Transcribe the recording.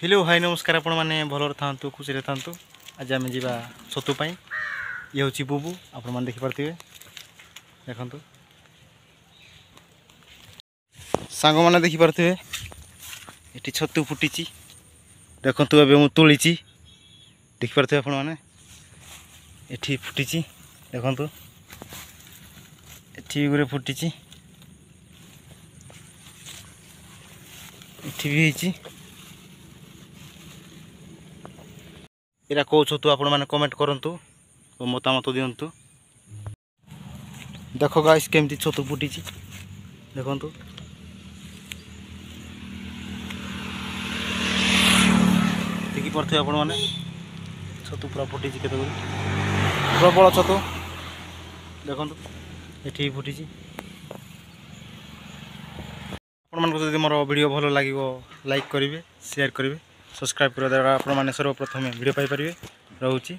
Hello hi नमस्कार आपण मैंने भलर था खुशी था। आज आम जा छतु ये हूँ बुबू आपण मैंने देखिपे देखु सांग मैंने देखिपे ये छतु फुटी देखु ए मु तुली देखिपे आपण मैंने ये फुटी देखु ये गुरे फुटी ये एरा कौ छतु आपण मैंने कमेंट करंतु और मतामत दिंतु। देख गाइस केमती छतु फुटी देखु देखी पारे आपण मैंने छतु पूरा फुटी के प्रबल छतु देखु ये फुटी आप मोर वीडियो भल लगे लाइक करेंगे शेयर करेंगे सब्सक्राइब कर द्वारा आप सर्वप्रथम वीडियो पाइपर रोचे।